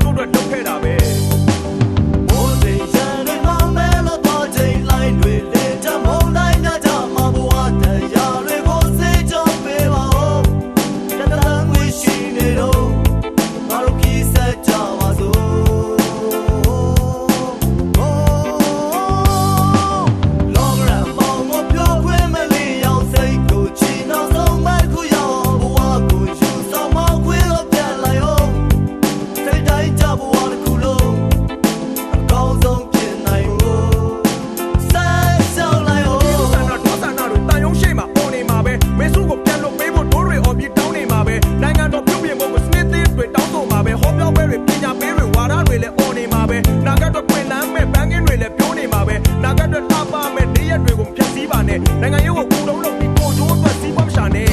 တို့အတွက်လုပ်ခဲ့တာပဲနိုင်ငံရေးကိုကူလုံးလုံးပြီးကိုချိုးအတွက်စီးပွားမရှာနဲ့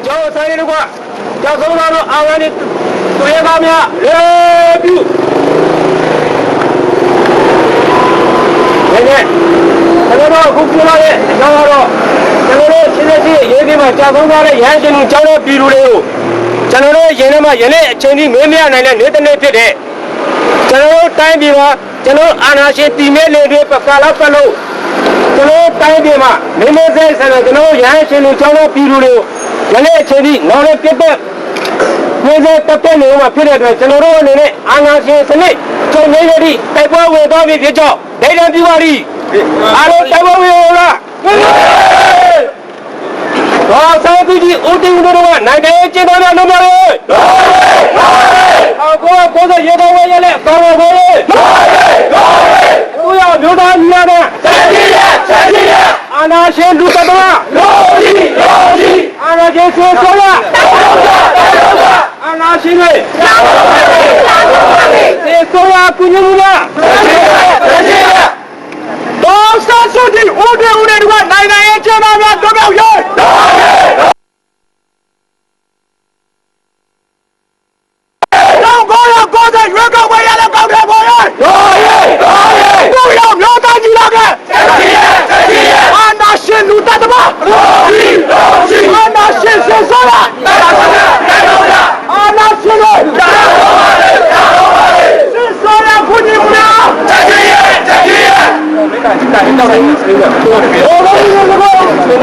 ကျောင်းဆိုင်တွေကကျောင်းဆုံးလာတော့အာဝနဲ့တွေ့ပါများလေပြူနေနေကျွန်တော်အခုပြောရတဲ့ကျောင်းကတော့ကျွန်တော်တို့ရှင်းရှင်းရေးပြီးမှကျောင်းဆုံးလာတဲ့ရဟန်းရှင်တို့ကျောင်းတဲ့ပြည်သူတွေကိုကျွန်တော်တို့ရင်းထဲမှာယနေ့အချိန်ကြီးမင်းမရနိုင်တဲ့နေ့တစ်နေ့ဖြစ်တဲ့ကျွန်တော်တို့တိုင်းပြည်မှာကျွန်တော်အာဏာရှင်တည်မြဲနေပြီးပကာလောက်ပတ်လို့ကျွန်တော်တိုင်းပြည်မှာမင်းမဆဲဆန်တဲ့ကျွန်တော်ရဟန်းရှင်တို့ကျောင်းတဲ့ပြည်သူတွေကိုယနေ့အချိန်ကြီးနောက်လည်းပြတ်ပြတ်ပြည်သက်တက်တဲ့နေမှာဖြစ်တဲ့အတွက်ကျွန်တော်တို့အနေနဲ့အာဏာရှင်စနစ်ချုပ်ငြိမ်းရသည့်တိုက်ပွဲဝင်သွားပြီဖြစ်ကြောင်းဒိဋ္ဌံပြုပါသည်အားလုံးတိုက်ပွဲဝင်ရောလားတော့ဆိုင်သူကြီးဦးတင်ဦးတို့ကနိုင်ငံရေးကျင်းပများလုပ်ပါလေကိုယ်ရေတော်ဝဲရလဲကောင်းပါဘောလေသူရမျိုးသားညီလာတဲ့အာဏာရှင်လူတတော်အာဏာရှင်ဆိုရအာဏာရှင်တွေစေဆိုရကုညမတော့ဆက်စုတီဦးတွေကနိုင်ငံရေးကျင်းပများလုပ်ပါရဲ့ရွေးကောက်ပွဲရတဲ့ကောင်းတဲ့ပေါ်ရဲ့သူ့ရောက်မျိုးသားကြီးလာခဲ့အာနာရှင်လူတတ်တမအာနာရှင်စေစောရအာနာရှင်တို့စေစောရခုညီမလားတကြီးရဲ့မင်းကကြီးတိုင်းတောက်တိုင်းစေးရတော့